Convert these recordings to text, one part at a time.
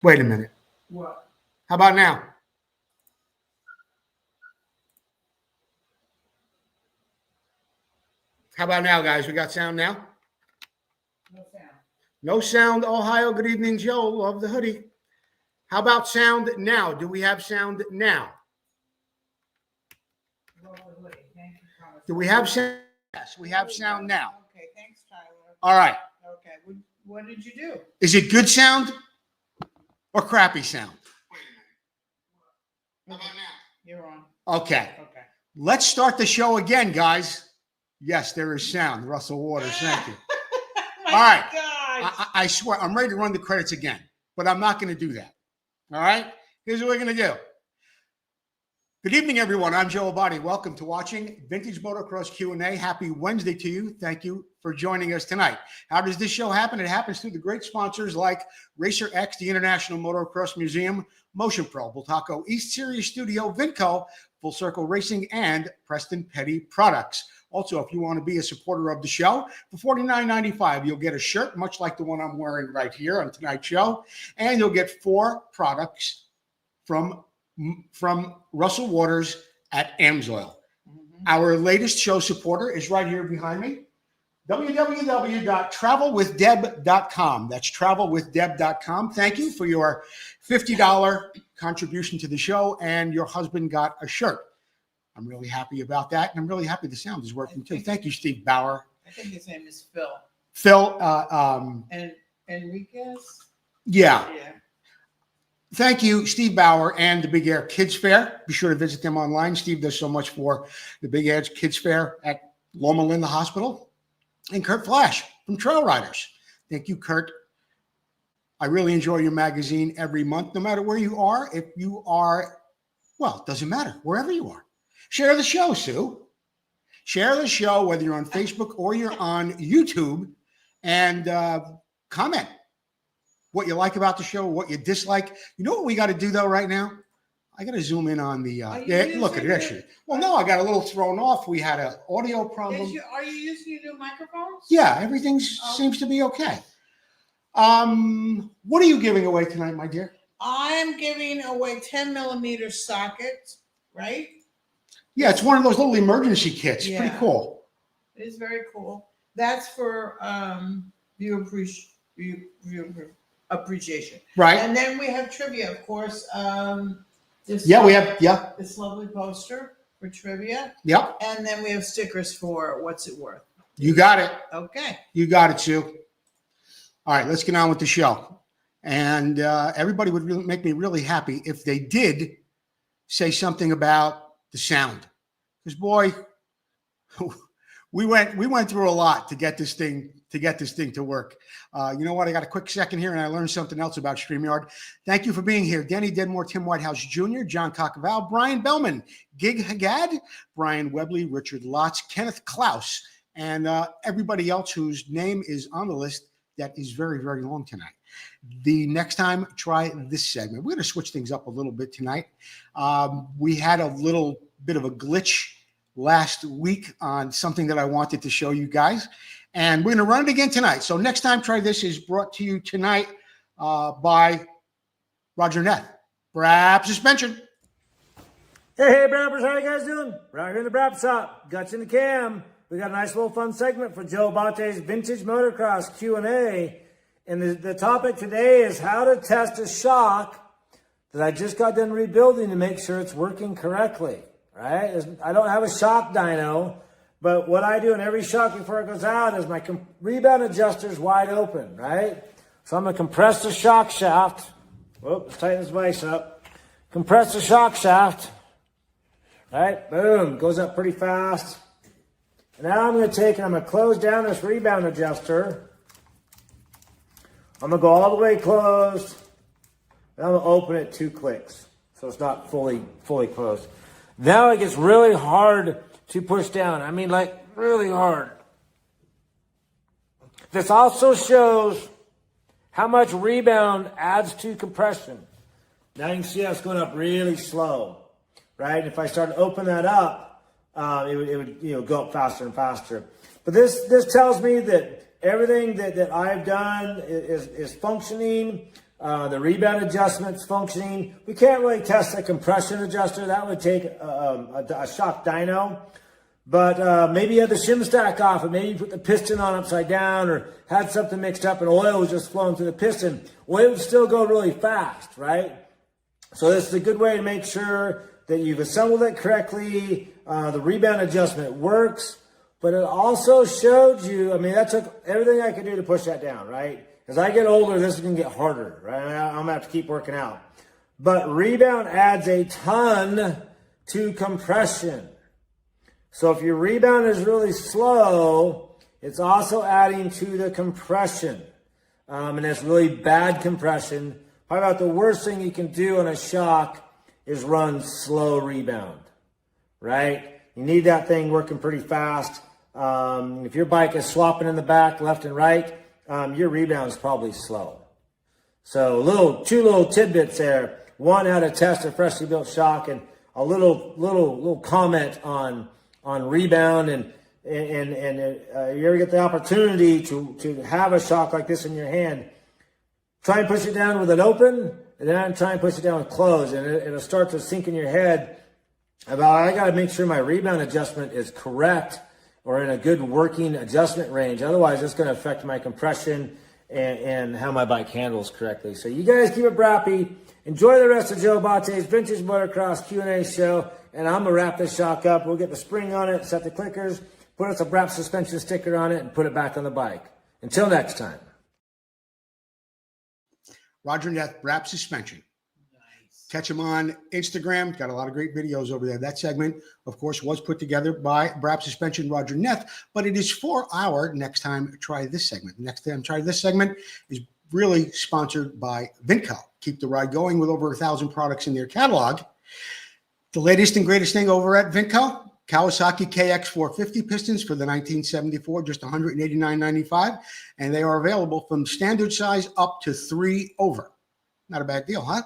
Wait a minute. What? How about now? How about now, guys? We got sound now? No sound. No sound, Ohio. Good evening, Joe. Love the hoodie. How about sound now? Do we have sound now? Do we have sound? Yes, we have sound now. Okay, thanks, Tyler. All right. Okay, what did you do? Is it good sound or crappy sound? How about now? You're on. Okay. Okay. Let's start the show again, guys. Yes, there is sound. Russell Waters, thank you. All right. Gosh. I swear, I'm ready to run the credits again, but I'm not going to do that. All right? Here's what we're going to do. Good evening, everyone. I'm Joe Abbate. Welcome to watching Vintage Motocross Q&A. Happy Wednesday to you. Thank you for joining us tonight. How does this show happen? It happens through the great sponsors like Racer X, the International Motocross Museum, Motion Pro, Bultaco East Series Studio, Vinco, Full Circle Racing, and Preston Petty Products. Also, if you want to be a supporter of the show, for $49.95, you'll get a shirt, much like the one I'm wearing right here on tonight's show, and you'll get 4 products from Russell Waters at Amsoil. Our latest show supporter is right here behind me, www.travelwithdeb.com. That's travelwithdeb.com. Thank you for your $50 contribution to the show, and your husband got a shirt. I'm really happy about that, and I'm really happy the sound is working too. Thank you, Steve Bauer. I think his name is Phil. Phil. And Enriquez? Yeah. Thank you, Steve Bauer and the Big Air Kids Fair. Be sure to visit them online. Steve does so much for the Big Air Kids Fair at Loma Linda Hospital. And Kurt Flash from Trail Riders. Thank you, Kurt. I really enjoy your magazine every month, no matter where you are. If you are, well, it doesn't matter, wherever you are. Share the show, Sue. Share the show, whether you're on Facebook or you're on YouTube, and comment what you like about the show, what you dislike. You know what we got to do, though, right now? I got to zoom in on the, look at it, actually. Well, no, I got a little thrown off. We had an audio problem. Are you using your new microphones? Yeah, everything seems to be okay. What are you giving away tonight, my dear? I'm giving away 10mm sockets, right? Yeah, it's one of those little emergency kits. Yeah. Pretty cool. It is very cool. That's for viewer appreciation. Right. And then we have trivia, of course. This lovely poster for trivia. Yep. And then we have stickers for What's It Worth. You got it. Okay. You got it, Sue. All right, let's get on with the show. And everybody would really make me really happy if they did say something about the sound. Because boy, we went through a lot to get this thing to work. You know what? I got a quick second here, and I learned something else about StreamYard. Thank you for being here. Danny Denmore, Tim Whitehouse Jr., John Cockaval, Brian Bellman, Gig Hagad, Brian Webley, Richard Lotz, Kenneth Klaus, and everybody else whose name is on the list that is very, very long tonight. The next time, try this segment. We're going to switch things up a little bit tonight. We had a little bit of a glitch last week on something that I wanted to show you guys, and we're going to run it again tonight. So next time, try this is brought to you tonight by Roger Neth, Brap Suspension. Hey, Brappers, how you guys doing? Right here in the Brap shop, guts in the cam. We got a nice little fun segment for Joe Abate's Vintage Motocross Q&A. And the topic today is how to test a shock that I just got done rebuilding to make sure it's working correctly, right? I don't have a shock dyno, but what I do in every shock before it goes out is my rebound adjuster is wide open, right? So I'm going to compress the shock shaft. Whoop, let's tighten this vise up. Compress the shock shaft, right? Boom, goes up pretty fast. And now I'm going to take and I'm going to close down this rebound adjuster. I'm going to go all the way closed, and I'm going to open it 2 clicks, so it's not fully closed. Now it gets really hard to push down. I mean, like, really hard. This also shows how much rebound adds to compression. Now you can see how it's going up really slow, right? If I start to open that up, it would go up faster and faster. But this tells me that everything that I've done is functioning. The rebound adjustment's functioning. We can't really test a compression adjuster. That would take a shock dyno. But maybe you had the shim stack off, and maybe you put the piston on upside down, or had something mixed up and oil was just flowing through the piston. Well, it would still go really fast, right? So this is a good way to make sure that you've assembled it correctly. The rebound adjustment works, but it also showed you, I mean, that took everything I could do to push that down, right? As I get older, this is going to get harder, right? I'm going to have to keep working out. But rebound adds a ton to compression. So if your rebound is really slow, it's also adding to the compression. And it's really bad compression. Probably about the worst thing you can do on a shock is run slow rebound, right? You need that thing working pretty fast. If your bike is swapping in the back, left and right, your rebound is probably slow. So two little tidbits there. One, how to test a freshly built shock, and a little comment on rebound. And you ever get the opportunity to have a shock like this in your hand, try and push it down with it open, and then try and push it down with closed, and it'll start to sink in your head about, I got to make sure my rebound adjustment is correct or in a good working adjustment range. Otherwise, it's going to affect my compression and how my bike handles correctly. So you guys keep it brappy. Enjoy the rest of Joe Abate's Vintage Motocross Q&A show, and I'm going to wrap this shock up. We'll get the spring on it, set the clickers, put us a Brap suspension sticker on it, and put it back on the bike. Until next time. Roger Neff, Brap Suspension. Nice. Catch him on Instagram. Got a lot of great videos over there. That segment, of course, was put together by Brap Suspension, Roger Neff, but it is for our Next Time Try This segment. Next Time Try This segment is really sponsored by Vinco. Keep the ride going with over 1,000 products in their catalog. The latest and greatest thing over at Vinco, Kawasaki KX450 pistons for the 1974, just $189.95, and they are available from standard size up to 3 over. Not a bad deal, huh?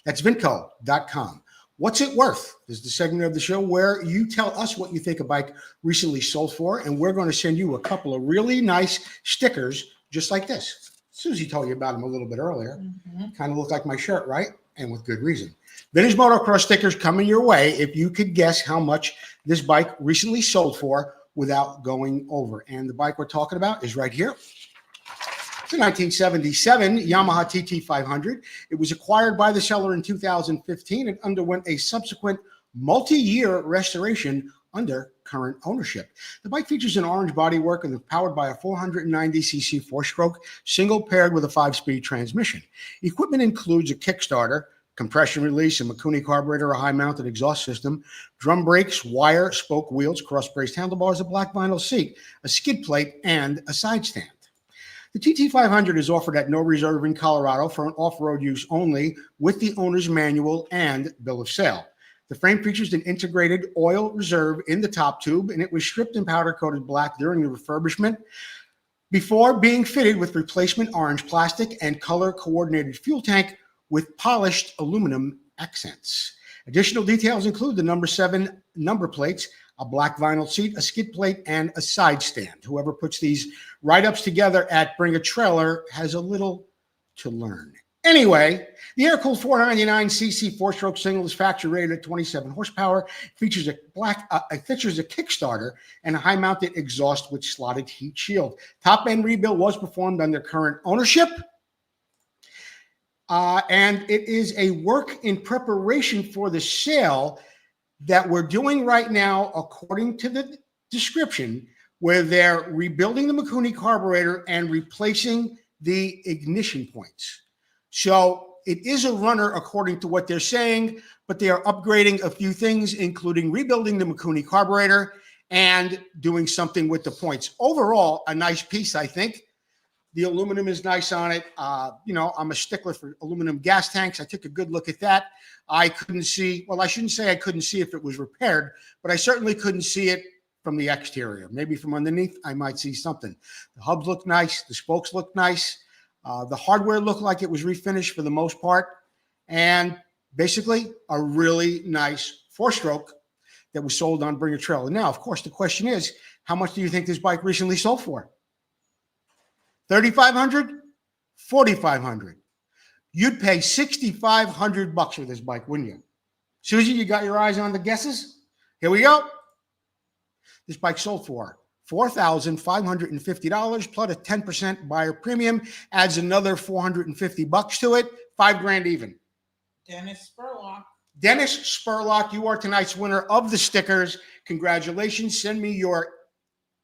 That's Vinco.com. What's it worth? This is the segment of the show where you tell us what you think a bike recently sold for, and we're going to send you a couple of really nice stickers just like this. Susie told you about them a little bit earlier. Mm-hmm. Kind of look like my shirt, right? And with good reason. Vintage Motocross stickers coming your way if you could guess how much this bike recently sold for without going over. And the bike we're talking about is right here. It's a 1977 Yamaha TT500. It was acquired by the seller in 2015 and underwent a subsequent multi-year restoration under current ownership. The bike features an orange bodywork and is powered by a 490cc four-stroke single paired with a 5-speed transmission. Equipment includes a Kickstarter, compression release, a Mikuni carburetor, a high-mounted exhaust system, drum brakes, wire, spoke wheels, cross-braced handlebars, a black vinyl seat, a skid plate, and a side stand. The TT500 is offered at no reserve in Colorado for an off-road use only with the owner's manual and bill of sale. The frame features an integrated oil reserve in the top tube, and it was stripped and powder-coated black during the refurbishment before being fitted with replacement orange plastic and color-coordinated fuel tank with polished aluminum accents. Additional details include the number 7 number plates, a black vinyl seat, a skid plate, and a side stand. Whoever puts these write-ups together at Bring a Trailer has a little to learn. Anyway, the air-cooled 499cc four-stroke single is factory rated at 27 horsepower. Features a Kickstarter and a high-mounted exhaust with slotted heat shield. Top-end rebuild was performed under current ownership. And it is a work in preparation for the sale that we're doing right now, according to the description, where they're rebuilding the Mikuni carburetor and replacing the ignition points. So it is a runner according to what they're saying, but they are upgrading a few things, including rebuilding the Mikuni carburetor and doing something with the points. Overall, a nice piece, I think. The aluminum is nice on it. I'm a stickler for aluminum gas tanks. I took a good look at that. I couldn't see, well, I shouldn't say I couldn't see if it was repaired, but I certainly couldn't see it from the exterior. Maybe from underneath, I might see something. The hubs look nice. The spokes look nice. The hardware looked like it was refinished for the most part. And basically, a really nice four-stroke that was sold on Bring a Trailer. Now, of course, the question is, how much do you think this bike recently sold for? $3,500, $4,500. you'd pay $6,500 for this bike, wouldn't you? Susie, you got your eyes on the guesses? Here we go. This bike sold for $4,550 plus a 10% buyer premium, adds another $450 to it, $5,000 even. Dennis Spurlock. Dennis Spurlock, you are tonight's winner of the stickers. Congratulations. Send me your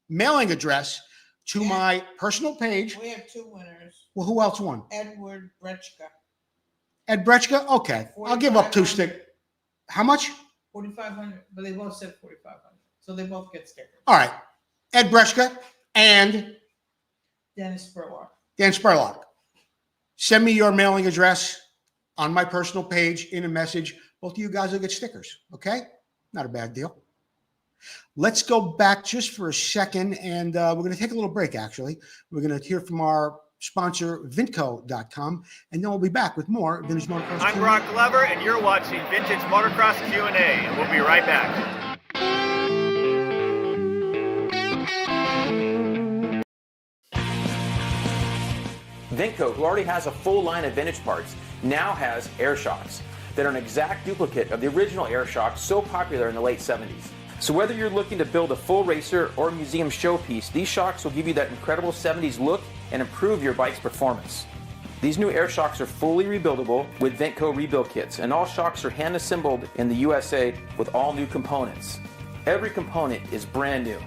mailing address to my personal page. We have 2 winners. Well, who else won? Edward Brechka. Ed Brechka? Okay. I'll give up 2 stickers. How much? 4,500, but they both said 4,500. So they both get stickers. All right. Ed Brechka and Dennis Spurlock. Dan Spurlock. Send me your mailing address on my personal page in a message. Both of you guys will get stickers. Okay? Not a bad deal. Let's go back just for a second, and we're going to take a little break, actually. We're going to hear from our sponsor, Vintco.com, and then we'll be back with more Vintage Motocross. I'm Brock Glover, and you're watching Vintage Motocross Q&A. We'll be right back. Vintco, who already has a full line of vintage parts, now has air shocks that are an exact duplicate of the original air shocks so popular in the late 70s. So whether you're looking to build a full racer or museum showpiece, these shocks will give you that incredible 70s look and improve your bike's performance. These new air shocks are fully rebuildable with Vintco rebuild kits, and all shocks are hand assembled in the USA with all new components. Every component is brand new.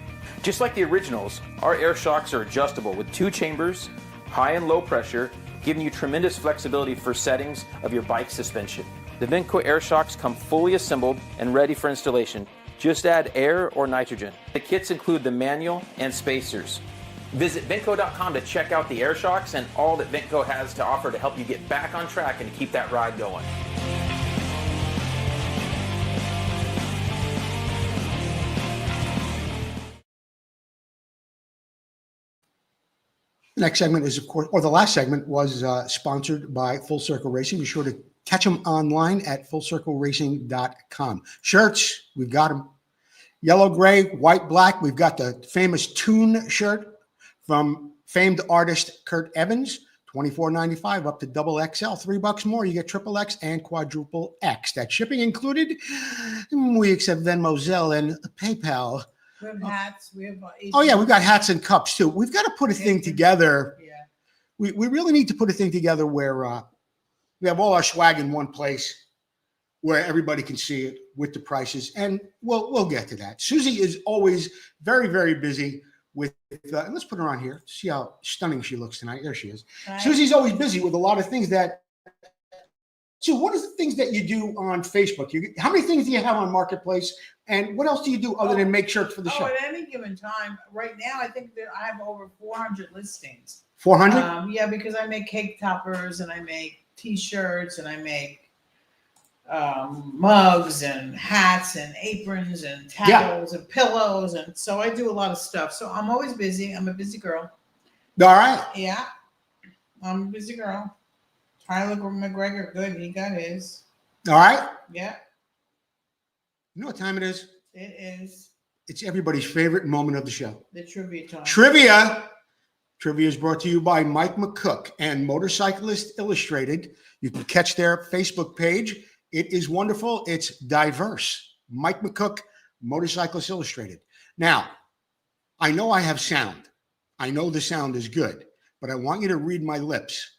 Just like the originals, our air shocks are adjustable with 2 chambers, high and low pressure, giving you tremendous flexibility for settings of your bike suspension. The Vintco air shocks come fully assembled and ready for installation. Just add air or nitrogen. The kits include the manual and spacers. Visit Vintco.com to check out the air shocks and all that Vintco has to offer to help you get back on track and to keep that ride going. The next segment is, of course, or the last segment was sponsored by Full Circle Racing. Be sure to catch them online at fullcircleracing.com. Shirts, we've got them. Yellow, gray, white, black. We've got the famous Tune shirt from famed artist Kurt Evans, $24.95 up to double XL, $3 more. You get triple X and quadruple X. That shipping included. We accept Venmo, Zelle, and PayPal. We have hats. We have. Oh yeah, we've got hats and cups too. We've got to put a thing together. Yeah. We really need to put a thing together where we have all our swag in one place, where everybody can see it with the prices, and we'll get to that. Susie is always very, very busy with. And let's put her on here. See how stunning she looks tonight. There she is. Right. Susie's always busy with a lot of things that. So, what is the things that you do on Facebook? How many things do you have on Marketplace? And what else do you do other than make shirts for the show? At any given time, right now, I think that I have over 400 listings. 400? Yeah, because I make cake toppers and I make T-shirts and I make mugs and hats and aprons and towels and pillows. And so I do a lot of stuff. So I'm always busy. I'm a busy girl. All right. Yeah, I'm a busy girl. Tyler McGregor, good. He got his. All right. Yeah. You know what time it is? It is. It's everybody's favorite moment of the show. The trivia time. Trivia. Trivia is brought to you by Mike McCook and Motorcyclist Illustrated. You can catch their Facebook page. It is wonderful. It's diverse. Mike McCook, Motorcyclist Illustrated. Now, I know I have sound. I know the sound is good, but I want you to read my lips.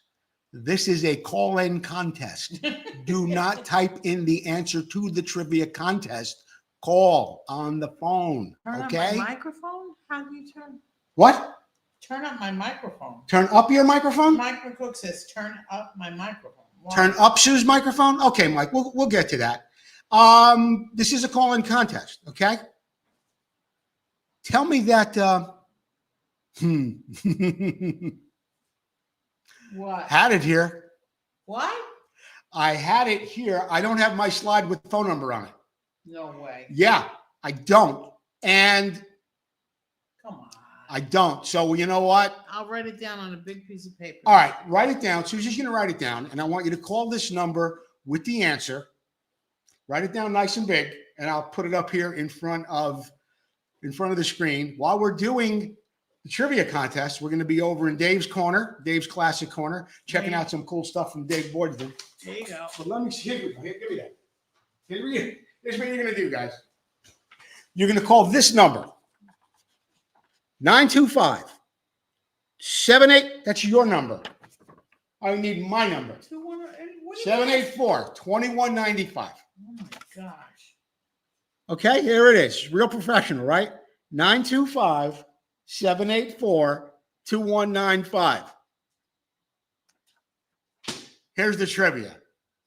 This is a call-in contest. Do not type in the answer to the trivia contest. Call on the phone. Turn Okay? up my microphone? How do you turn? What? Turn up my microphone. Turn up your microphone? Mike McCook says, turn up my microphone. Why? Turn up Sue's microphone? Okay, Mike, we'll get to that. This is a call-in contest, okay? Tell me that What? had it here. What? I had it here. I don't have my slide with the phone number on it. No way. Yeah, I don't. And Come on. I don't. So you know what? I'll write it down on a big piece of paper. All right, write it down. Susie's going to write it down, and I want you to call this number with the answer. Write it down nice and big, and I'll put it up here in front of the screen. While we're doing the trivia contest. We're going to be over in Dave's corner, Dave's Classic Corner, checking out some cool stuff from Dave Boydston. There you go. But let me see. Here, give me that. Here's what you're going to do, guys. You're going to call this number, 925-78. That's your number. I need my number. 784-2195. Oh my gosh. Okay, here it is. Real professional, right? 925-784-2195. Here's the trivia.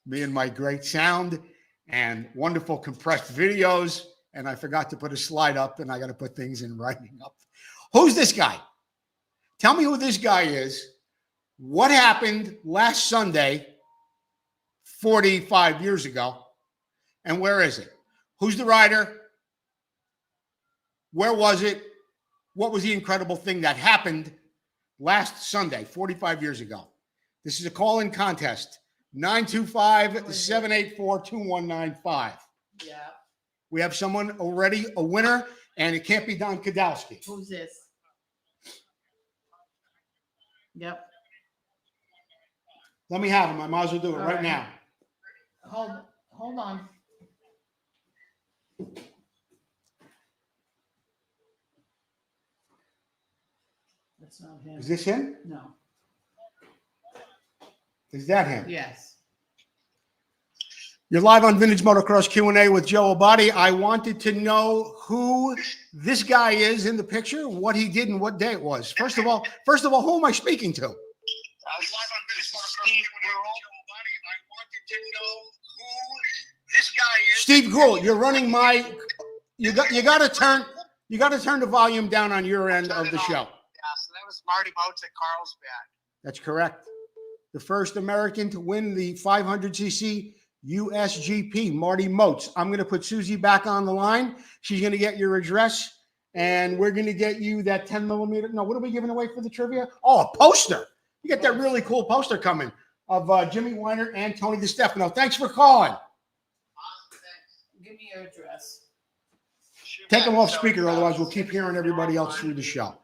Me and my great sound and wonderful compressed videos. And I forgot to put a slide up, and I got to put things in writing up. Who's this guy? Tell me who this guy is. What happened last Sunday, 45 years ago, and where is it? Who's the rider? Where was it? What was the incredible thing that happened last Sunday, 45 years ago? This is a call-in contest, 925-784-2195. Yeah. We have someone already, a winner, and it can't be Don Kadowski. Who's this? Yep. Let me have him. I might as well do it All right right. now. Hold on. That's not him. Is this him? No. Is that him? Yes. You're live on Vintage Motocross Q&A with Joe Abbate. I wanted to know who this guy is in the picture, what he did, and what day it was. First of all, who am I speaking to? Steve Gruhl, you're running my. You got to turn the volume down on your end of the show. Yeah, so that was Marty Moats at Carlsbad. That's correct. The first American to win the 500cc USGP, Marty Moats. I'm going to put Susie back on the line. She's going to get your address, and we're going to get you that 10 millimeter. No, what are we giving away for the trivia? Oh, a poster. You get that really cool poster coming of Jimmy Weiner and Tony DeStefano. Thanks for calling. Give me your address. Take them off speaker, otherwise we'll keep hearing everybody else through the show.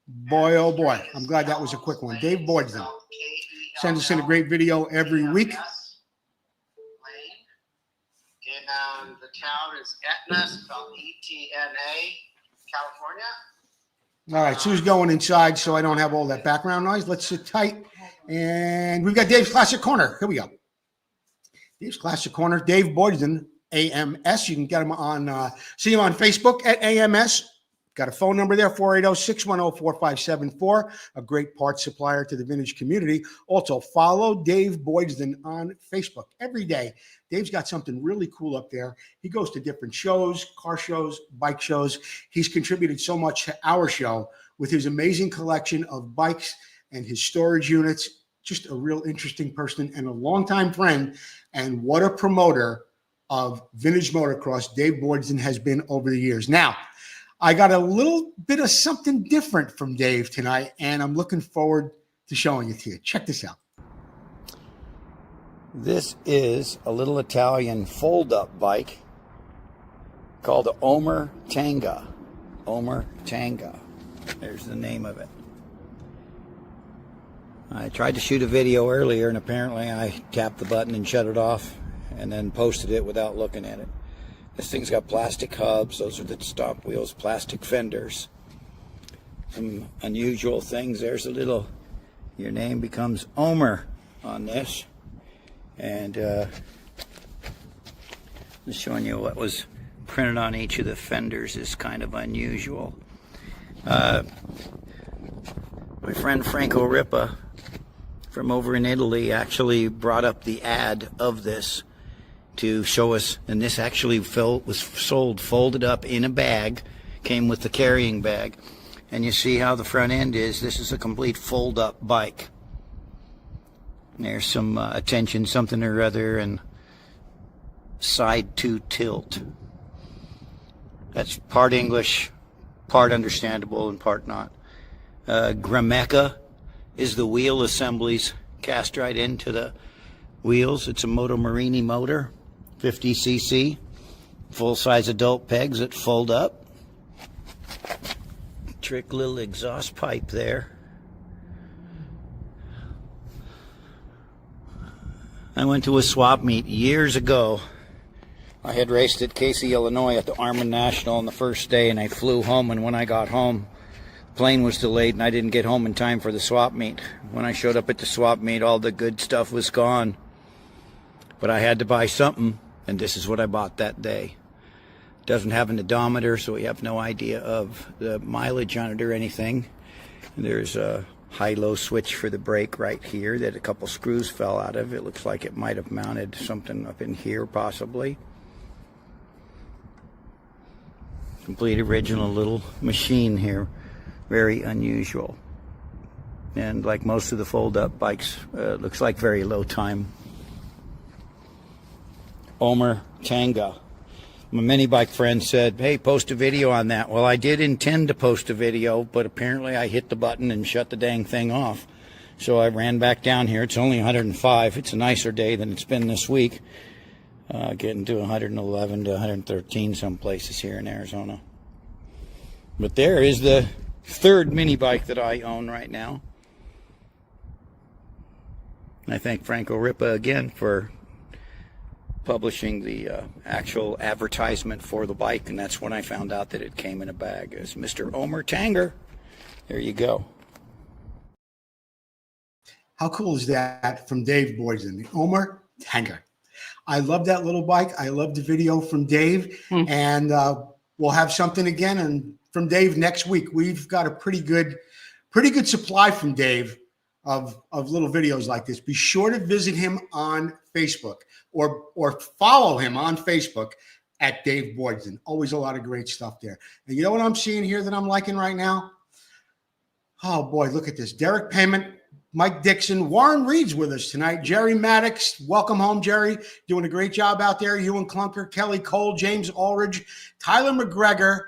Boy, oh boy. I'm glad that was a quick one. Dave Boydston sends us in a great video every week. And the town is Etna, spelled E-T-N-A, California. All right, Sue's going inside, so I don't have all that background noise. Let's sit tight. And we've got Dave's Classic Corner. Here we go. Dave's Classic Corner. Dave Boydston, AMS. You can get him on, see him on Facebook at AMS. Got a phone number there, 480-610-4574. A great parts supplier to the vintage community. Also, follow Dave Boydston on Facebook every day. Dave's got something really cool up there. He goes to different shows, car shows, bike shows. He's contributed so much to our show with his amazing collection of bikes and his storage units. Just a real interesting person and a longtime friend. And what a promoter of vintage motocross Dave Boydston has been over the years. Now, I got a little bit of something different from Dave tonight, and I'm looking forward to showing it to you. Check this out. This is a little Italian fold-up bike called the Omer Tanga. Omer Tanga. There's the name of it. I tried to shoot a video earlier, and apparently I tapped the button and shut it off and then posted it without looking at it. This thing's got plastic hubs. Those are the stomp wheels, plastic fenders. Some unusual things. There's a little, your name becomes Omer on this. And just showing you what was printed on each of the fenders is kind of unusual. My friend Franco Ripa from over in Italy actually brought up the ad of this to show us, and this actually was sold folded up in a bag, came with the carrying bag, and you see how the front end is. This is a complete fold-up bike. And there's some attention, something or other, and side to tilt. That's part English, part understandable, and part not. Grameca is the wheel assemblies cast right into the wheels. It's a Moto Marini motor, 50cc, full-size adult pegs that fold up. electric little exhaust pipe there. I went to a swap meet years ago. I had raced at Casey, Illinois at the Armin National on the first day, and I flew home, and when I got home, the plane was delayed and I didn't get home in time for the swap meet. When I showed up at the swap meet, all the good stuff was gone. But I had to buy something, and this is what I bought that day. It doesn't have an odometer, so we have no idea of the mileage on it or anything. There's a high-low switch for the brake right here that a couple screws fell out of. It looks like it might have mounted something up in here, possibly. Complete original little machine here. Very unusual. And like most of the fold-up bikes, looks like very low time. Omer Tanga. My mini bike friend said, hey, post a video on that. Well, I did intend to post a video, but apparently I hit the button and shut the dang thing off. So I ran back down here. It's only 105. It's a nicer day than it's been this week. Getting to 111 to 113 some places here in Arizona. But there is the third mini bike that I own right now. I thank Franco Ripa again for publishing the actual advertisement for the bike, and that's when I found out that it came in a bag as Mr. Omer Tanger. There you go. How cool is that from Dave Boyden, the Omer Tanger? I love that little bike. I love the video from Dave, and we'll have something again and from Dave next week. We've got a pretty good supply from Dave of little videos like this. Be sure to visit him on Facebook or follow him on Facebook at Dave Boyden. Always a lot of great stuff there. And you know what I'm seeing here that I'm liking right now? Oh boy, look at this. Derek Payment, Mike Dixon, Warren Reed's with us tonight. Jerry Maddox, welcome home, Jerry. Doing a great job out there. Ewan Clunker, Kelly Cole, James Aldridge, Tyler McGregor,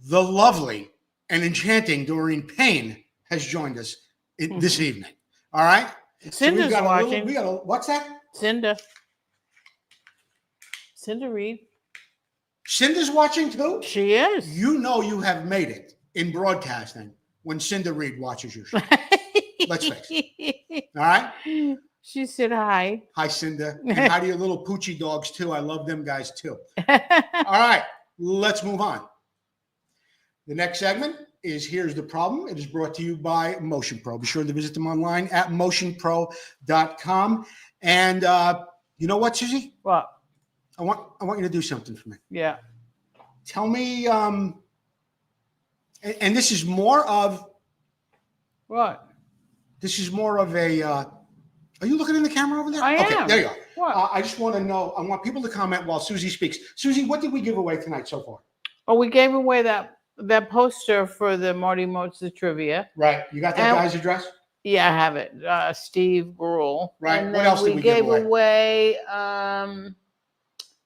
the lovely and enchanting Doreen Payne has joined us this evening. All right. Cinda's so watching. What's that? Cinda Reed. Cinda's watching too? She is. You know you have made it in broadcasting when Cinda Reed watches your show. Let's face it. All right? She said hi. Hi, Cinda. And hi to your little poochie dogs too. I love them guys too. All right. Let's move on. The next segment is Here's the Problem. It is brought to you by Motion Pro. Be sure to visit them online at motionpro.com. And you know what, Susie? What? I want you to do something for me. Yeah. Tell me, and this is more of What? This is more of a. Are you looking in the camera over there? I Okay, am. there you are. What? I just want to know. I want people to comment while Susie speaks. Susie, what did we give away tonight so far? Oh, we gave away that poster for the Marty Motes trivia. Right. You got that And- guy's address? Yeah, I have it. Steve Gruhl. Right. And What then else did we give gave away?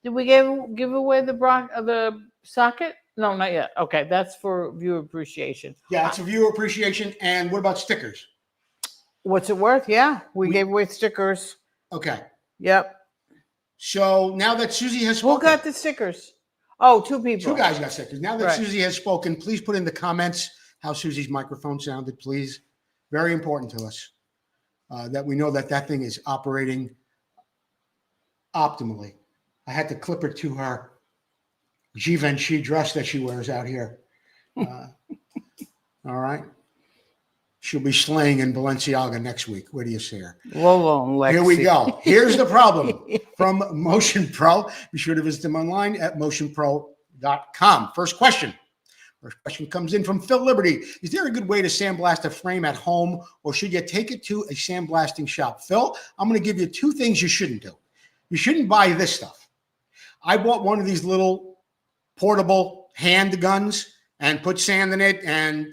Did we give away the socket? No, not yet. Okay, that's for viewer appreciation. Yeah, it's a viewer appreciation. And what about stickers? What's it worth? Yeah, we gave away stickers. Okay. Yep. So now that Susie has Who spoken, got the stickers? Oh, two people. two guys got stickers. Now that Right. Susie has spoken, please put in the comments how Susie's microphone sounded, please. Very important to us that we know that thing is operating optimally. I had to clip her to her Givenchy dress that she wears out here. All right. She'll be slaying in Balenciaga next week. Where do you see her? Whoa, Here we go. Here's the problem from Motion Pro. Be sure to visit them online at motionpro.com. First question. First question comes in from Phil Liberty. Is there a good way to sandblast a frame at home, or should you take it to a sandblasting shop? Phil, I'm going to give you two things you shouldn't do. You shouldn't buy this stuff. I bought one of these little portable hand guns and put sand in it, and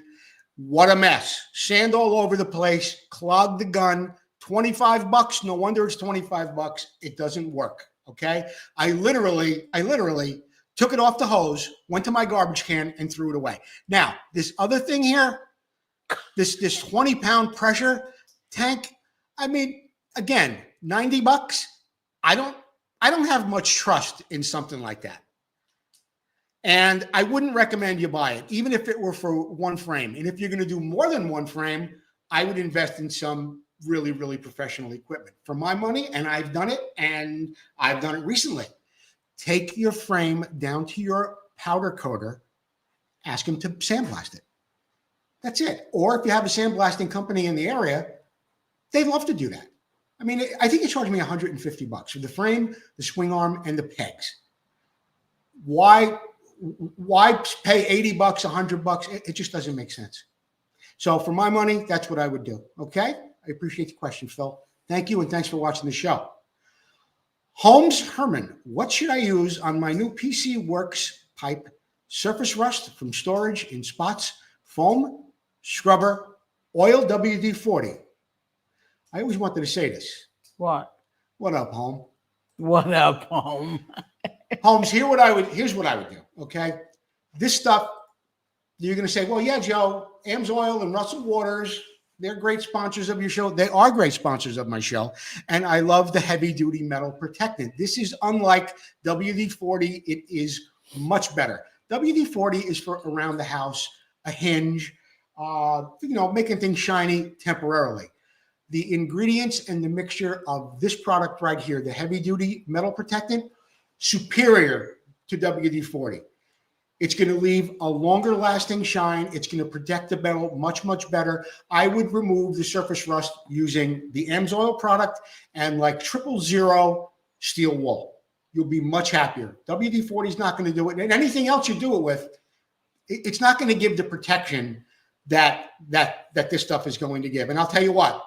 what a mess. Sand all over the place, clogged the gun, $25. No wonder it's $25. It doesn't work. Okay. I literally took it off the hose, went to my garbage can and threw it away. Now, this other thing here, this 20-pound pressure tank. I mean, again, $90. I don't have much trust in something like that. And I wouldn't recommend you buy it, even if it were for one frame. And if you're going to do more than one frame, I would invest in some really, really professional equipment. For my money, and I've done it, and I've done it recently. Take your frame down to your powder coater, ask him to sandblast it. That's it. Or if you have a sandblasting company in the area, they'd love to do that. I mean, I think it charged me $150 for the frame, the swing arm, and the pegs. Why pay $80, $100? It just doesn't make sense. So for my money, that's what I would do. Okay? I appreciate the question, Phil. Thank you, and thanks for watching the show. Holmes Herman, what should I use on my new PC Works pipe? Surface rust from storage in spots, foam, scrubber, oil WD-40. I always wanted to say this. What? What up, Holmes? What up, home? Holmes, here's what I would do, okay? This stuff, you're going to say, well, yeah, Joe, AMSOIL and Russell Waters, they're great sponsors of your show. They are great sponsors of my show. And I love the heavy-duty metal protectant. This is unlike WD-40. It is much better. WD-40 is for around the house, a hinge, making things shiny temporarily. The ingredients and the mixture of this product right here, the heavy-duty metal protectant, superior to WD-40. It's going to leave a longer lasting shine. It's going to protect the metal much, much better. I would remove the surface rust using the AMSOIL product and like 000 steel wool. You'll be much happier. WD-40 is not going to do it. And anything else you do it with, it's not going to give the protection that this stuff is going to give. And I'll tell you what,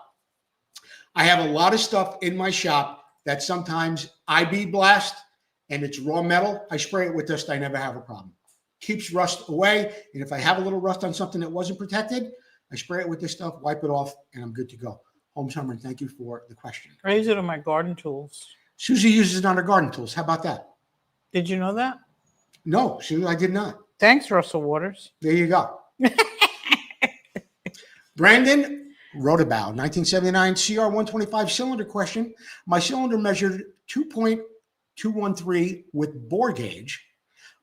I have a lot of stuff in my shop that sometimes I be blast and it's raw metal. I spray it with dust. I never have a problem. Keeps rust away. And if I have a little rust on something that wasn't protected, I spray it with this stuff, wipe it off, and I'm good to go. Holmes Herman, thank you for the question. I use it on my garden tools. Susie uses it on her garden tools. How about that? Did you know that? No, Susie, I did not. Thanks, Russell Waters. There you go. Brandon Rodabow, 1979 CR125 cylinder question. My cylinder measured 2.213 with bore gauge.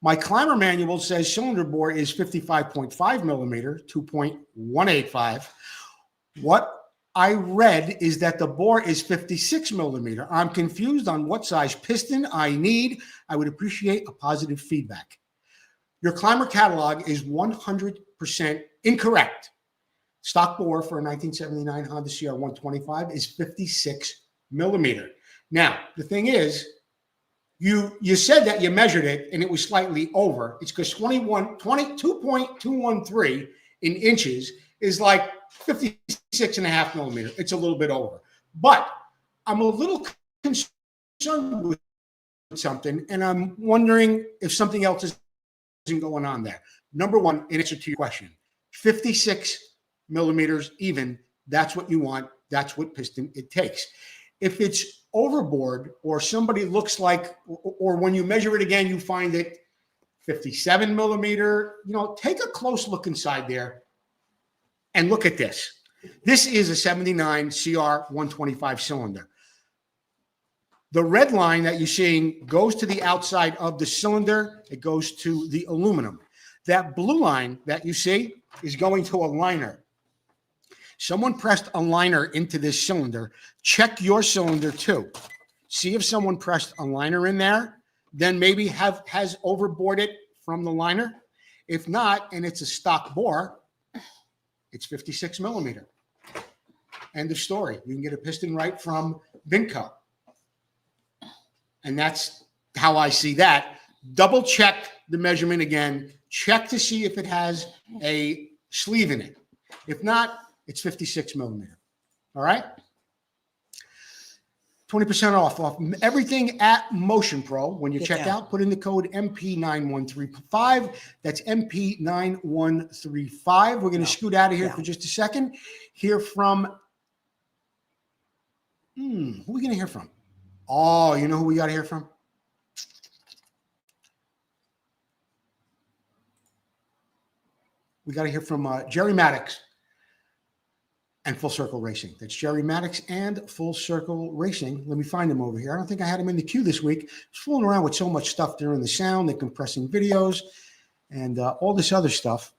My climber manual says cylinder bore is 55.5 millimeter, 2.185. What I read is that the bore is 56 millimeter. I'm confused on what size piston I need. I would appreciate a positive feedback. Your climber catalog is 100% incorrect. Stock bore for a 1979 Honda CR125 is 56 millimeter. Now, the thing is, you said that you measured it and it was slightly over. It's because 22.213 in inches is like 56.5 millimeter. It's a little bit over. But I'm a little concerned with something, and I'm wondering if something else isn't going on there. Number one, in answer to your question, 56 millimeters even, that's what you want. That's what piston it takes. If it's overboard or somebody looks like, or when you measure it again, you find it 57 millimeter, take a close look inside there and look at this. This is a 79 CR125 cylinder. The red line that you're seeing goes to the outside of the cylinder. It goes to the aluminum. That blue line that you see is going to a liner. Someone pressed a liner into this cylinder. Check your cylinder too. See if someone pressed a liner in there, then maybe has overbored it from the liner. If not, and it's a stock bore, it's 56 millimeter. End of story. You can get a piston right from Vinco. And that's how I see that. Double check the measurement again. Check to see if it has a sleeve in it. If not, it's 56 millimeter. All right? 20% off everything at Motion Pro. When you check out, put in the code MP9135. That's MP9135. We're going to scoot out of here for just a second. Hear from, who are we going to hear from? Oh, you know who we got to hear from? We got to hear from Jerry Maddox. and Full Circle Racing. That's Jerry Maddox and Full Circle Racing. Let me find him over here. I don't think I had him in the queue this week. I was fooling around with so much stuff during the sound, the compressing videos, and all this other stuff.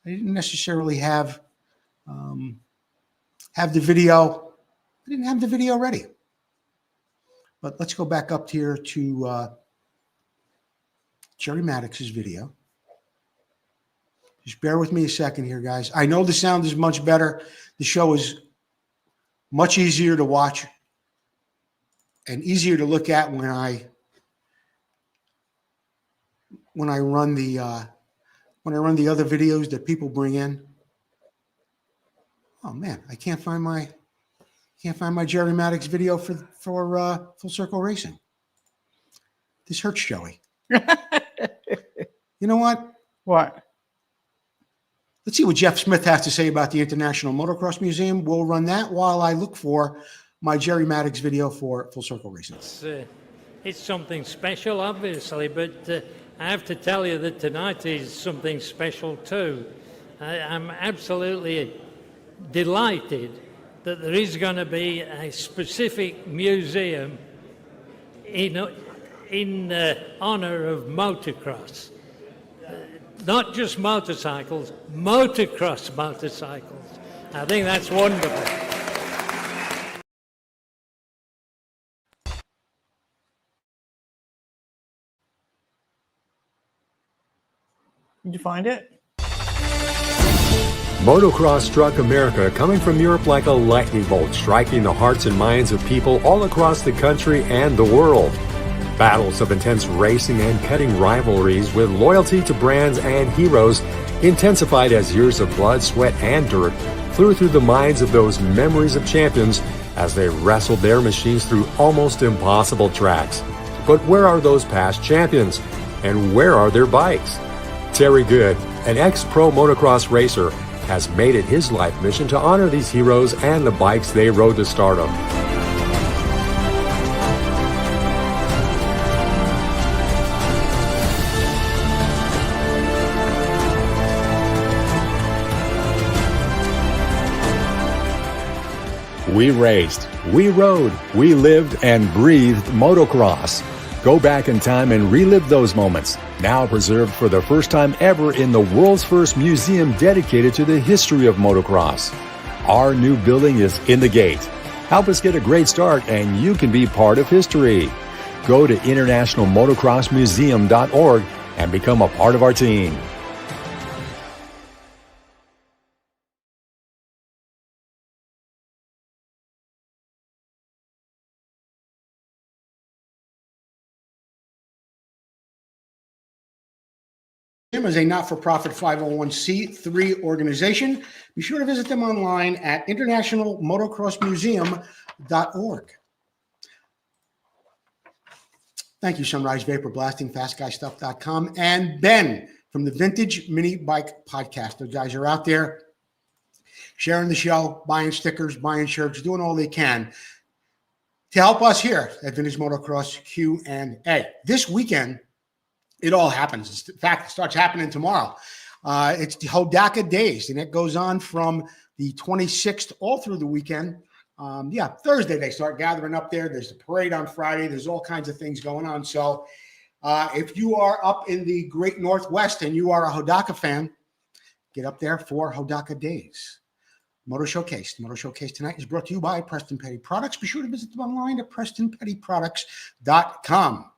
I didn't necessarily have the video. I didn't have the video ready. But let's go back up here to Jerry Maddox's video. Just bear with me a second here, guys. I know the sound is much better. The show is much easier to watch and easier to look at when I run the other videos that people bring in. Oh man, I can't find my Jerry Maddox video for Full Circle Racing. This hurts Joey. You know what? What? Let's see what Jeff Smith has to say about the International Motocross Museum. We'll run that while I look for my Jerry Maddox video for Full Circle Racing. It's something special, obviously, but I have to tell you that tonight is something special too. I'm absolutely delighted that there is going to be a specific museum in honor of motocross. Not just motorcycles, motocross motorcycles. I think that's wonderful. Did you find it? Motocross struck America, coming from Europe like a lightning bolt, striking the hearts and minds of people all across the country and the world. Battles of intense racing and cutting rivalries with loyalty to brands and heroes intensified as years of blood, sweat, and dirt flew through the minds of those memories of champions as they wrestled their machines through almost impossible tracks. But where are those past champions? And where are their bikes? Terry Good, an ex-pro motocross racer, has made it his life mission to honor these heroes and the bikes they rode to stardom. We raced, we rode, we lived and breathed motocross. Go back in time and relive those moments, now preserved for the first time ever in the world's first museum dedicated to the history of motocross. Our new building is in the gate. Help us get a great start and you can be part of history. Go to internationalmotocrossmuseum.org and become a part of our team. Is a not-for-profit 501c3 organization. Be sure to visit them online at internationalmotocrossmuseum.org. Thank you, Sunrise Vapor Blasting, FastGuyStuff.com, and Ben from the Vintage Mini Bike Podcast. Those guys are out there sharing the show, buying stickers, buying shirts, doing all they can to help us here at Vintage Motocross Q&A. This weekend, it all happens. In fact, it starts happening tomorrow. It's the Hodaka Days, and it goes on from the 26th all through the weekend. Thursday they start gathering up there. There's the parade on Friday. There's all kinds of things going on. So if you are up in the great Northwest and you are a Hodaka fan, get up there for Hodaka Days. Motor Showcase. The Motor Showcase tonight is brought to you by Preston Petty Products. Be sure to visit them online at PrestonPettyProducts.com.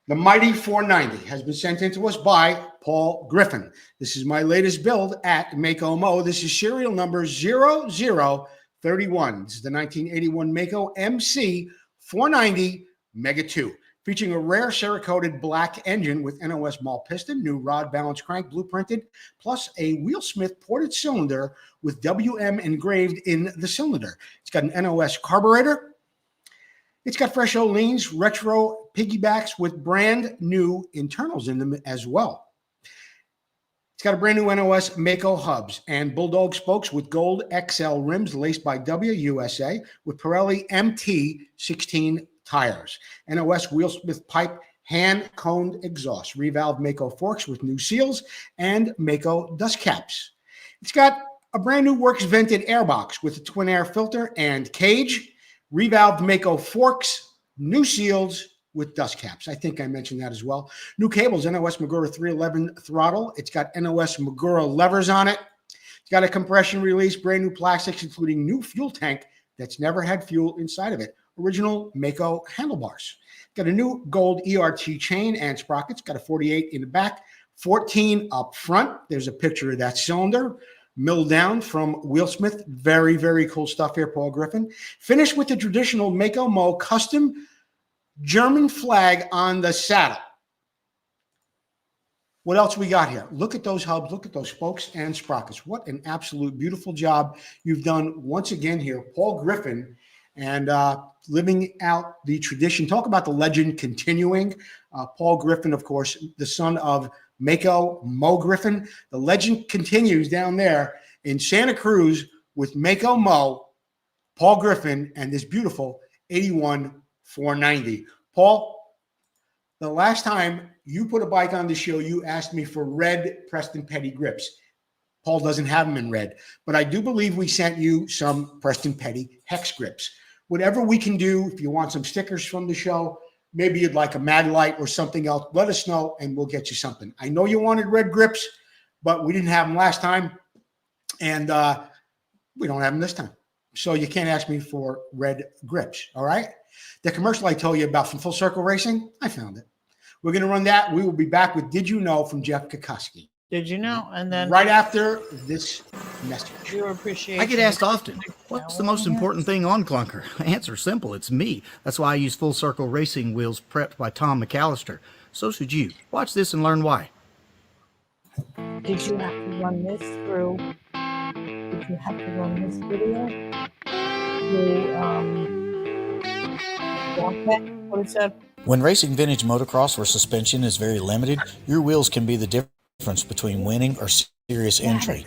The Mighty 490 has been sent in to us by Paul Griffin. This is my latest build at Mako Mo. This is serial number 0031. This is the 1981 Mako MC 490 Mega 2, featuring a rare Cerakoted black engine with NOS mall piston, new rod balance crank blueprinted, plus a Wheelsmith ported cylinder with WM engraved in the cylinder. It's got an NOS carburetor. It's got fresh O'Leans, retro piggybacks with brand new internals in them as well. It's got a brand new NOS Mako hubs and Bulldog spokes with gold XL rims laced by WUSA with Pirelli MT16 tires. NOS Wheelsmith pipe hand-coned exhaust. Revalved Mako forks with new seals and Mako dust caps. It's got a brand new works vented airbox with a twin air filter and cage, revalved Mako forks, new seals with dust caps. I think I mentioned that as well. New cables, NOS Magura 311 throttle. It's got NOS Magura levers on it. It's got a compression release, brand new plastics, including new fuel tank that's never had fuel inside of it. Original Mako handlebars. Got a new gold ERT chain and sprockets. Got a 48 in the back, 14 up front. There's a picture of that cylinder. Milled down from Wheelsmith. Very, very cool stuff here, Paul Griffin. Finished with the traditional Mako Mo custom German flag on the saddle. What else we got here? Look at those hubs. Look at those spokes and sprockets. What an absolute beautiful job you've done once again here, Paul Griffin, and living out the tradition. Talk about the legend continuing. Paul Griffin, of course, the son of Mako Mo Griffin. The legend continues down there in Santa Cruz with Mako Mo, Paul Griffin, and this beautiful 81 490. Paul, the last time you put a bike on the show, you asked me for red Preston Petty grips. Paul doesn't have them in red, but I do believe we sent you some Preston Petty hex grips. Whatever we can do, if you want some stickers from the show, maybe you'd like a Mad Light or something else, let us know and we'll get you something. I know you wanted red grips, but we didn't have them last time, and we don't have them this time. So you can't ask me for red grips, all right? The commercial I told you about from Full Circle Racing, I found it. We're going to run that. We will be back with Did You Know from Jeff Kokoski. Did you know? And then right after this message. Your appreciation. I get asked often, what's the most important thing on Clunker? Answer simple, it's me. That's why I use Full Circle Racing wheels prepped by Tom McAllister. So should you. Watch this and learn why. Did you have to run this through? Did you have to run this video through what is that? When racing vintage motocross where suspension is very limited, your wheels can be the difference between winning or serious entry.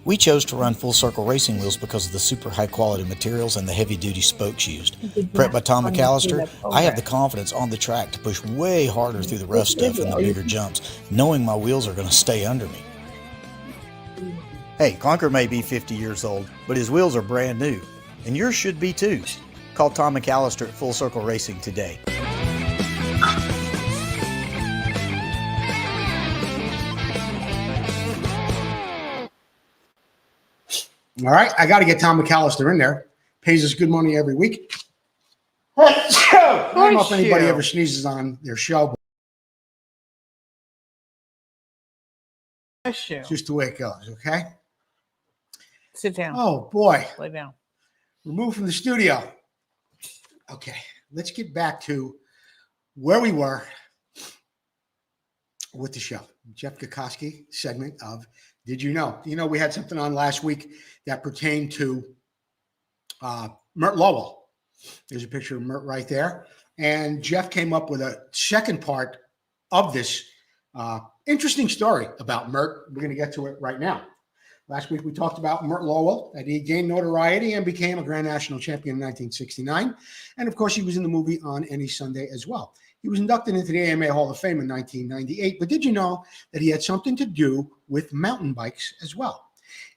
We chose to run Full Circle Racing wheels because of the super high quality materials and the heavy duty spokes used. Prepped by Tom McAllister, I have the confidence on the track to push way harder through the rough stuff and the bigger jumps, knowing my wheels are going to stay under me. Hey, Clunker may be 50 years old, but his wheels are brand new, and yours should be too. Call Tom McAllister at Full Circle Racing today. All right, I got to get Tom McAllister in there. Pays us good money every week. I don't know if anybody ever sneezes on their show. Bless you. It's just the way it goes, okay? Sit down. Oh, boy. Lay down. Removed from the studio. Okay, let's get back to where we were with the show. Jeff Kokoski segment of Did You Know? You know, we had something on last week that pertained to Mert Lowell. There's a picture of Mert right there. And Jeff came up with a second part of this interesting story about Mert. We're going to get to it right now. Last week, we talked about Mert Lowell, that he gained notoriety and became a Grand National Champion in 1969. And, of course, he was in the movie On Any Sunday as well. He was inducted into the AMA Hall of Fame in 1998. But did you know that he had something to do with mountain bikes as well?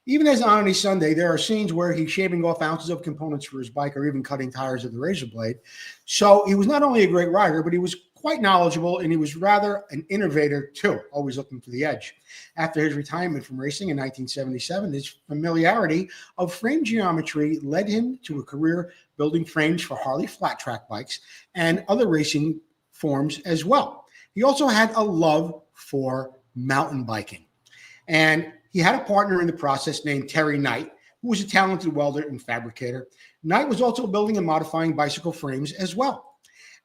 Even as On Any Sunday, there are scenes where he's shaving off ounces of components for his bike or even cutting tires of the razor blade. So he was not only a great rider, but he was quite knowledgeable, and he was rather an innovator too, always looking for the edge. After his retirement from racing in 1977, his familiarity of frame geometry led him to a career building frames for Harley flat track bikes and other racing forms as well. He also had a love for mountain biking, and he had a partner in the process named Terry Knight, who was a talented welder and fabricator. Knight was also building and modifying bicycle frames as well.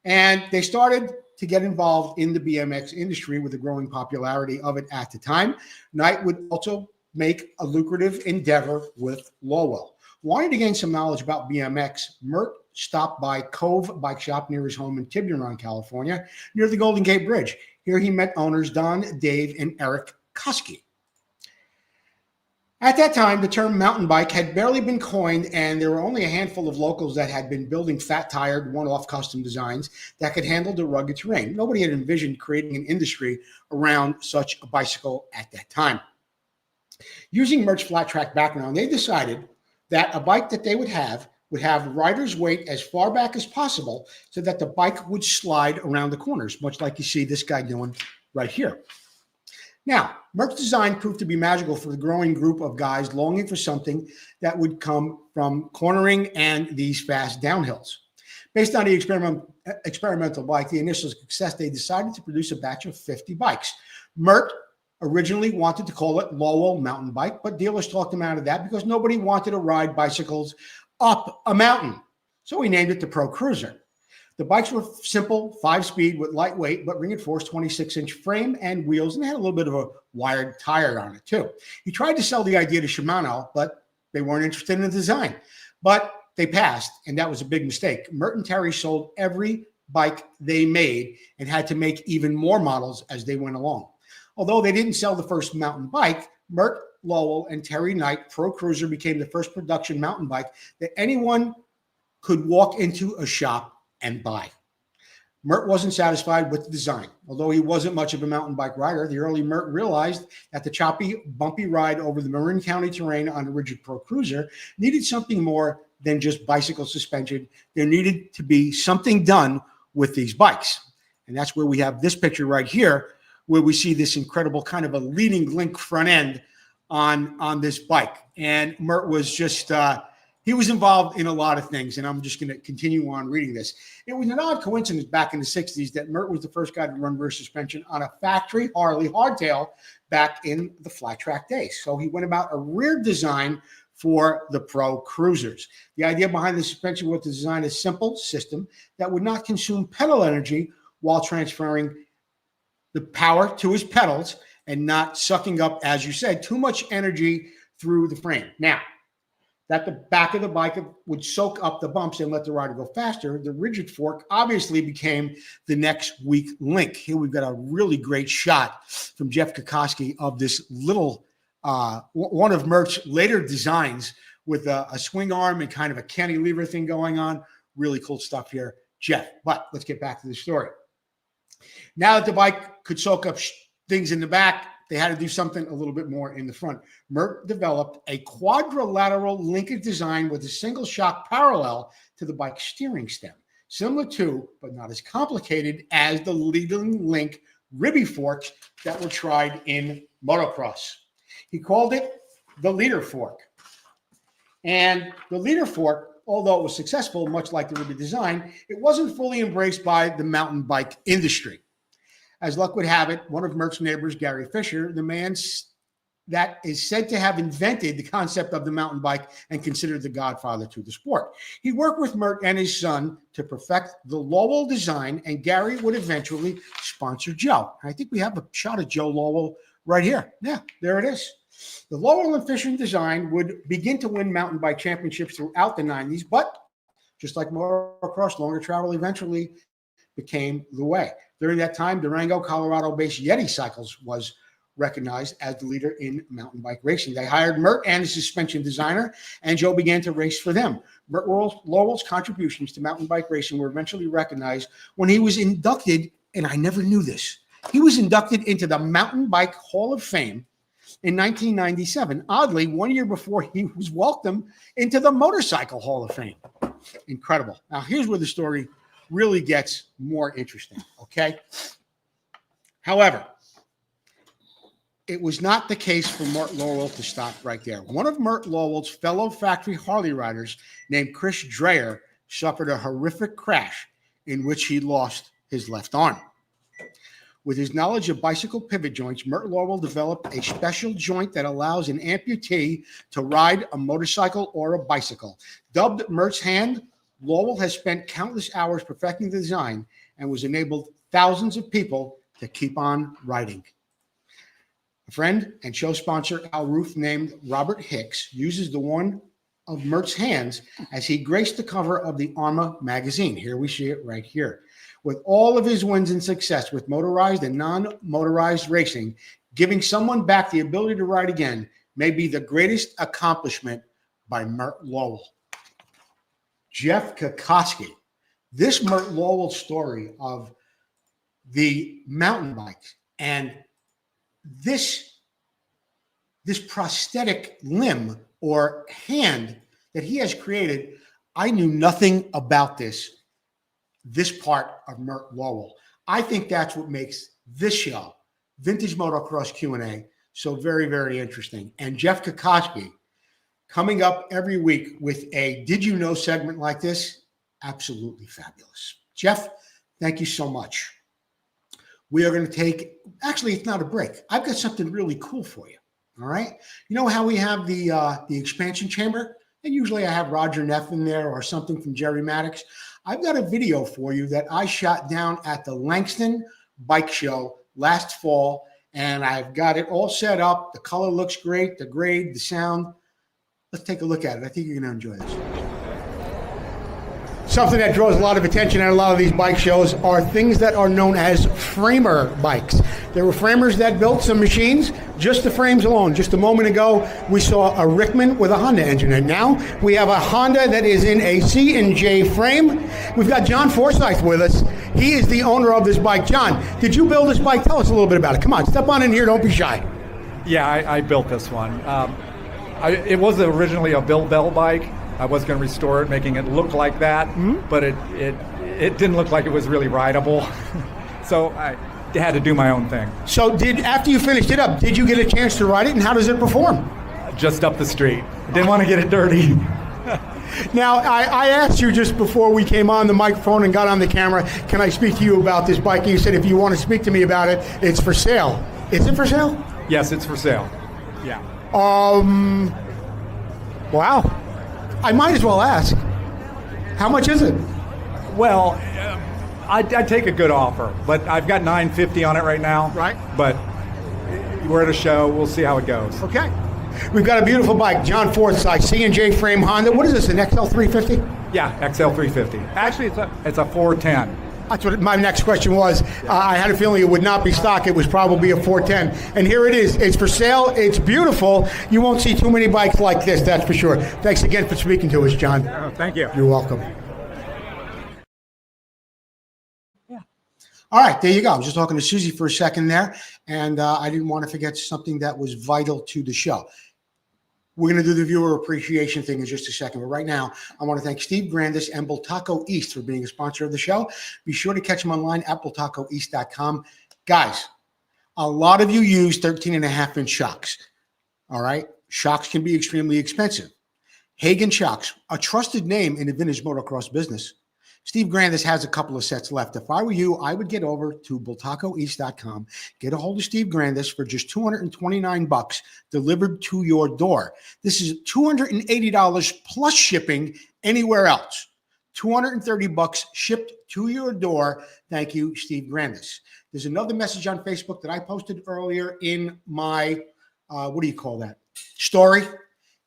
And they started to get involved in the BMX industry with the growing popularity of it at the time. Knight would also make a lucrative endeavor with Lowell. Wanting to gain some knowledge about BMX, Mert stopped by Cove Bike Shop near his home in Tiburon, California, near the Golden Gate Bridge. Here he met owners Don, Dave, and Eric Koski. At that time, the term mountain bike had barely been coined, and there were only a handful of locals that had been building fat-tired, one-off custom designs that could handle the rugged terrain. Nobody had envisioned creating an industry around such a bicycle at that time. Using Mert's flat track background, they decided that a bike that they would have rider's weight as far back as possible so that the bike would slide around the corners, much like you see this guy doing right here. Now, Mert's design proved to be magical for the growing group of guys longing for something that would come from cornering and these fast downhills. Based on the experimental bike, the initial success, they decided to produce a batch of 50 bikes. Mert originally wanted to call it Lowell Mountain Bike, but dealers talked him out of that because nobody wanted to ride bicycles up a mountain. So he named it the Pro Cruiser. The bikes were simple, 5-speed with lightweight but reinforced 26-inch frame and wheels, and they had a little bit of a wired tire on it too. He tried to sell the idea to Shimano, but they weren't interested in the design. But they passed, and that was a big mistake. Mert and Terry sold every bike they made and had to make even more models as they went along. Although they didn't sell the first mountain bike, Mert, Lowell, and Terry Knight Pro Cruiser became the first production mountain bike that anyone could walk into a shop and buy. Mert wasn't satisfied with the design. Although he wasn't much of a mountain bike rider, the early Mert realized that the choppy, bumpy ride over the Marin County terrain on a rigid Pro Cruiser needed something more than just bicycle suspension. There needed to be something done with these bikes. And that's where we have this picture right here, where we see this incredible kind of a leading link front end on this bike. And Mert was just, he was involved in a lot of things, and I'm just going to continue on reading this. It was an odd coincidence back in the 60s that Mert was the first guy to run rear suspension on a factory Harley hardtail back in the flat track days. So he went about a rear design for the Pro Cruisers. The idea behind the suspension was to design a simple system that would not consume pedal energy while transferring the power to his pedals and not sucking up, as you said, too much energy through the frame. Now, that the back of the bike would soak up the bumps and let the rider go faster, the rigid fork obviously became the next weak link. Here we've got a really great shot from Jeff Kokoski of this little, one of Mert's later designs with a swing arm and kind of a cantilever thing going on. Really cool stuff here, Jeff. But let's get back to the story. Now that the bike could soak up things in the back, they had to do something a little bit more in the front. Mert developed a quadrilateral linkage design with a single shock parallel to the bike's steering stem, similar to, but not as complicated as the leading link ribby forks that were tried in motocross. He called it the leader fork. And the leader fork, although it was successful, much like the ribby design, it wasn't fully embraced by the mountain bike industry. As luck would have it, one of Mert's neighbors, Gary Fisher, the man that is said to have invented the concept of the mountain bike and considered the godfather to the sport. He worked with Mert and his son to perfect the Lowell design, and Gary would eventually sponsor Joe. I think we have a shot of Joe Lowell right here. Yeah, there it is. The Lowell and Fisher design would begin to win mountain bike championships throughout the 90s, but just like motocross, longer travel eventually became the way. During that time, Durango, Colorado-based Yeti Cycles was recognized as the leader in mountain bike racing. They hired Mert and his suspension designer, and Joe began to race for them. Mert Lowell's contributions to mountain bike racing were eventually recognized when he was inducted, and I never knew this, he was inducted into the Mountain Bike Hall of Fame in 1997. Oddly, 1 year before he was welcomed into the Motorcycle Hall of Fame. Incredible. Now, here's where the story really gets more interesting, okay? However, it was not the case for Mert Lowell to stop right there. One of Mert Lowell's fellow factory Harley riders named Chris Dreyer suffered a horrific crash in which he lost his left arm. With his knowledge of bicycle pivot joints, Mert Lowell developed a special joint that allows an amputee to ride a motorcycle or a bicycle. Dubbed Mert's hand, Lowell has spent countless hours perfecting the design and was enabled thousands of people to keep on riding. A friend and show sponsor, Al Roof, named Robert Hicks, uses the one of Mert's hands as he graced the cover of the ARMA magazine. Here we see it right here. With all of his wins and success with motorized and non-motorized racing, giving someone back the ability to ride again may be the greatest accomplishment by Mert Lowell. Jeff Kokoski. This Mert Lowell story of the mountain bikes and this this prosthetic limb or hand that he has created. I knew nothing about this part of Mert Lowell. I think that's what makes this show, Vintage Motocross Q&A, so very, very interesting. And Jeff Kokoski coming up every week with a Did You Know segment like this, absolutely fabulous. Jeff, thank you so much. We are going to take, actually, it's not a break. I've got something really cool for you. All right. You know how we have the expansion chamber? And usually I have Roger Neff in there or something from Jerry Maddox. I've got a video for you that I shot down at the Langston Bike Show last fall, and I've got it all set up. The color looks great, the grade, the sound. Let's take a look at it. I think you're going to enjoy this. Something that draws a lot of attention at a lot of these bike shows are things that are known as framer bikes. There were framers that built some machines, just the frames alone. Just a moment ago, we saw a Rickman with a Honda engine. And now we have a Honda that is in a C&J frame. We've got John Forsyth with us. He is the owner of this bike. John, did you build this bike? Tell us a little bit about it. Come on, step on in here. Don't be shy. Yeah, I built this one. It was originally a Bill Bell bike. I was going to restore it, making it look like that, but it didn't look like it was really rideable. So I had to do my own thing. So after you finished it up, did you get a chance to ride it, and how does it perform? Just up the street. Didn't want to get it dirty. Now, I asked you just before we came on the microphone and got on the camera, can I speak to you about this bike? And you said if you want to speak to me about it, it's for sale. Is it for sale? Yes, it's for sale. Yeah. Wow. I might as well ask, how much is it? Well, I'd take a good offer, but I've got $950 on it right now. Right. But we're at a show. We'll see how it goes. Okay. We've got a beautiful bike, John Forsyth, C&J frame Honda. What is this, an XL350? Yeah, XL350. Actually, it's a 410. That's what my next question was. I had a feeling it would not be stock. It was probably a 410. And here it is. It's for sale. It's beautiful. You won't see too many bikes like this, that's for sure. Thanks again for speaking to us, John. Oh, thank you. You're welcome. Yeah. All right, there you go. I was just talking to Susie for a second there, and I didn't want to forget something that was vital to the show. We're going to do the viewer appreciation thing in just a second. But right now, I want to thank Steve Grandis and Bultaco East for being a sponsor of the show. Be sure to catch them online at bultacoeast.com. Guys, a lot of you use 13.5-inch shocks. All right? Shocks can be extremely expensive. Hagen Shocks, a trusted name in the vintage motocross business. Steve Grandis has a couple of sets left. If I were you, I would get over to bultacoeast.com, get a hold of Steve Grandis for just $229 delivered to your door. This is $280 plus shipping anywhere else. $230 shipped to your door. Thank you, Steve Grandis. There's another message on Facebook that I posted earlier in my, story.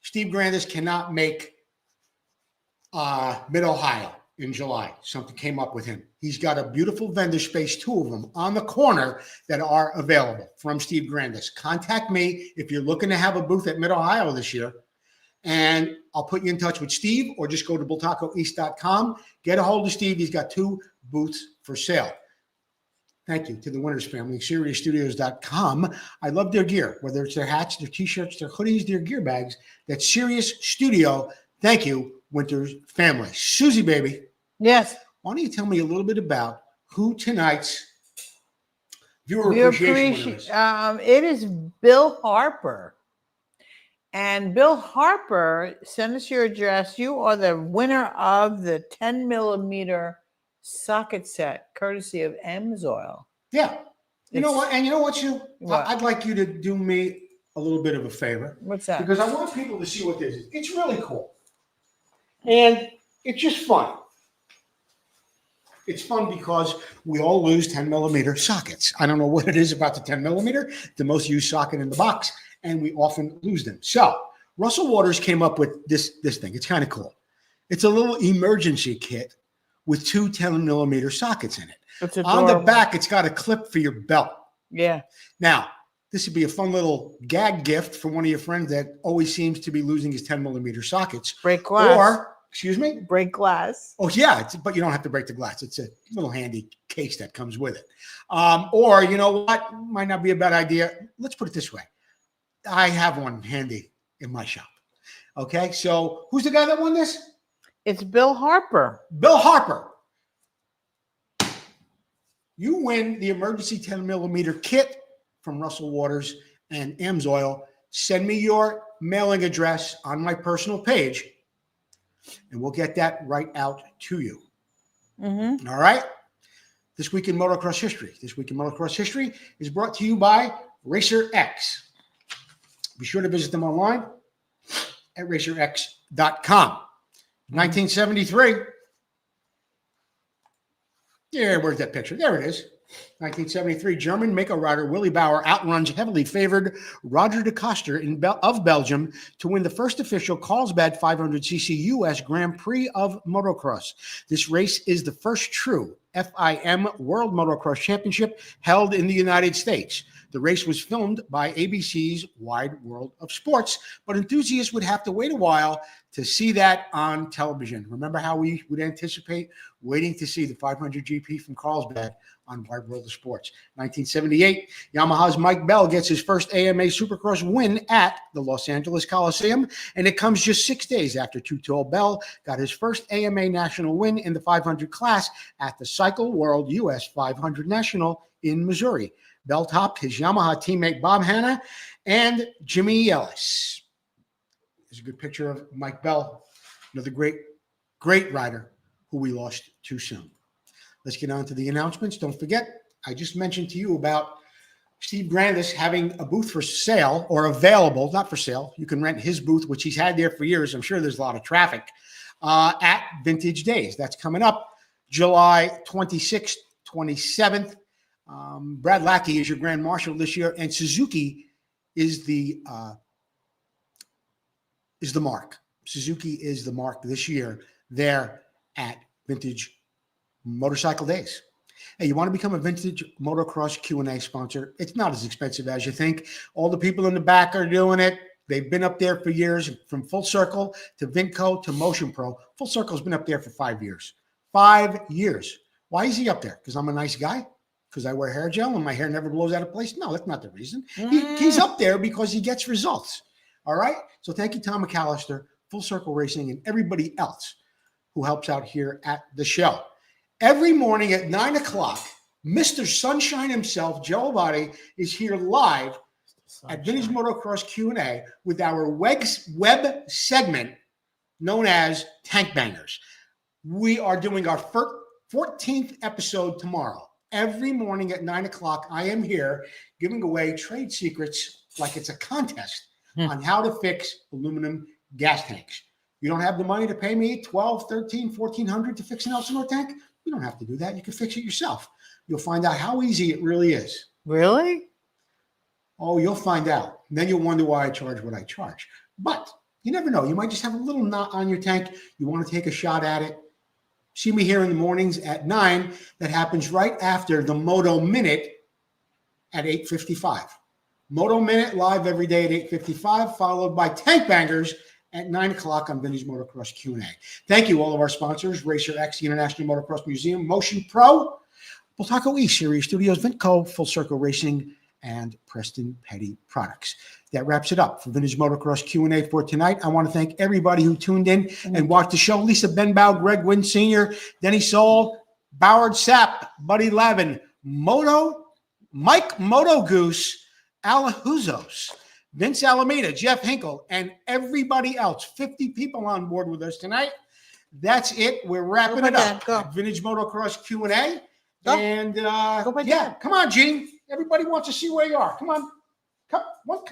Steve Grandis cannot make Mid-Ohio in July. Something came up with him. He's got a beautiful vendor space, 2 of them on the corner that are available from Steve Grandis. Contact me if you're looking to have a booth at Mid-Ohio this year, and I'll put you in touch with Steve, or just go to bultacoeast.com. Get a hold of Steve. He's got 2 booths for sale. Thank you to the Winners family, SiriusStudios.com. I love their gear, whether it's their hats, their T-shirts, their hoodies, their gear bags. That's Sirius Studio. Thank you, Winters family. Susie, baby. Yes. Why don't you tell me a little bit about who tonight's viewer appreciation winner is? It is Bill Harper. And Bill Harper, send us your address. You are the winner of the 10 millimeter socket set, courtesy of Amsoil. Yeah. You know what? And you know what, Sue? What? I'd like you to do me a little bit of a favor. What's that? Because I want people to see what this is. It's really cool. And it's just fun. It's fun because we all lose 10 millimeter sockets. I don't know what it is about the 10 millimeter, the most used socket in the box, and we often lose them. So Russell Waters came up with this thing. It's kind of cool. It's a little emergency kit with 2 10 millimeter sockets in it. On the back, it's got a clip for your belt. Yeah. Now, this would be a fun little gag gift for one of your friends that always seems to be losing his 10 millimeter sockets. Break glass. Or, excuse me? Break glass. Oh, yeah, but you don't have to break the glass. It's a little handy case that comes with it. Or, you know what? Might not be a bad idea. Let's put it this way. I have one handy in my shop. Okay, so who's the guy that won this? It's Bill Harper. Bill Harper. You win the emergency 10 millimeter kit from Russell Waters and Amsoil. Send me your mailing address on my personal page, and we'll get that right out to you. Mm-hmm. All right? This Week in Motocross History. This Week in Motocross History is brought to you by Racer X. Be sure to visit them online at racerx.com. 1973. Yeah, where's that picture? There it is. 1973, German Mako rider Willy Bauer outruns heavily favored Roger de Coster of Belgium to win the first official Carlsbad 500cc U.S. Grand Prix of Motocross. This race is the first true FIM World Motocross Championship held in the United States. The race was filmed by ABC's Wide World of Sports, but enthusiasts would have to wait a while to see that on television. Remember how we would anticipate waiting to see the 500 GP from Carlsbad on Wide World of Sports. 1978, Yamaha's Mike Bell gets his first AMA Supercross win at the Los Angeles Coliseum, and it comes just 6 days after Too Tall Bell got his first AMA national win in the 500 class at the Cycle World US 500 National in Missouri. Bell topped his Yamaha teammate Bob Hanna and Jimmy Ellis. There's a good picture of Mike Bell, another great rider who we lost too soon. Let's get on to the announcements. Don't forget, I just mentioned to you about Steve Grandis having a booth for sale or available, not for sale. You can rent his booth, which he's had there for years. I'm sure there's a lot of traffic at Vintage Days. That's coming up July 26th, 27th. Brad Lackey is your Grand Marshal this year, and Suzuki is the mark. Suzuki is the mark this year there at Vintage Motorcycle Days. Hey, you want to become a Vintage Motocross Q&A sponsor? It's not as expensive as you think. All the people in the back are doing it. They've been up there for years, from Full Circle to Vinco to Motion Pro. Full Circle's been up there for 5 years. 5 years. Why is he up there? Because I'm a nice guy? Because I wear hair gel and my hair never blows out of place? No, that's not the reason. He's up there because he gets results. All right? So thank you, Tom McAllister, Full Circle Racing, and everybody else who helps out here at the show. Every morning at 9 o'clock, Mr. Sunshine himself, Joe Abbate, is here live at Vintage Motocross Q&A with our web segment known as Tank Bangers. We are doing our 14th episode tomorrow. Every morning at 9 o'clock, I am here giving away trade secrets like it's a contest on how to fix aluminum gas tanks. You don't have the money to pay me $1,200, $1,300, $1,400 to fix an Elsinore tank? You don't have to do that. You can fix it yourself. You'll find out how easy it really is. Really? Oh, you'll find out. And then you'll wonder why I charge what I charge. But you never know. You might just have a little knot on your tank. You want to take a shot at it. See me here in the mornings at 9. That happens right after the Moto Minute at 8:55. Moto Minute live every day at 8:55, followed by Tank Bangers at 9 o'clock on Vintage Motocross Q&A. Thank you, all of our sponsors, Racer X, the International Motocross Museum, Motion Pro, Bultaco East, Series Studios, Vintco, Full Circle Racing, and Preston Petty Products. That wraps it up for Vintage Motocross Q&A for tonight. I want to thank everybody who tuned in and watched the show. Lisa Benbow, Greg Wynn Sr., Denny Soul, Boward Sapp, Buddy Lavin, Mike Moto Goose, Alahuzos, Vince Alameda, Jeff Hinkle, and everybody else. 50 people on board with us tonight. That's it. We're wrapping it up. Vintage Motocross Q&A. And yeah, come on, Gene. Everybody wants to see where you are. Come on. Come on.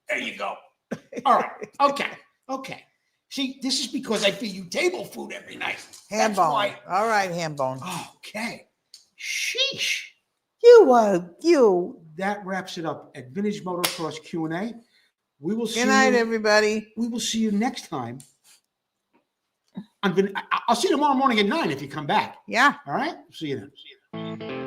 There you go. All right. Okay. See, this is because I feed you table food every night. Ham bone. All right, ham bone. Okay. Sheesh. You. That wraps it up at Vintage Motocross Q&A. We will see Good night, you, everybody. We will see you next time. I'll see you tomorrow morning at 9 if you come back. Yeah. All right? See you then.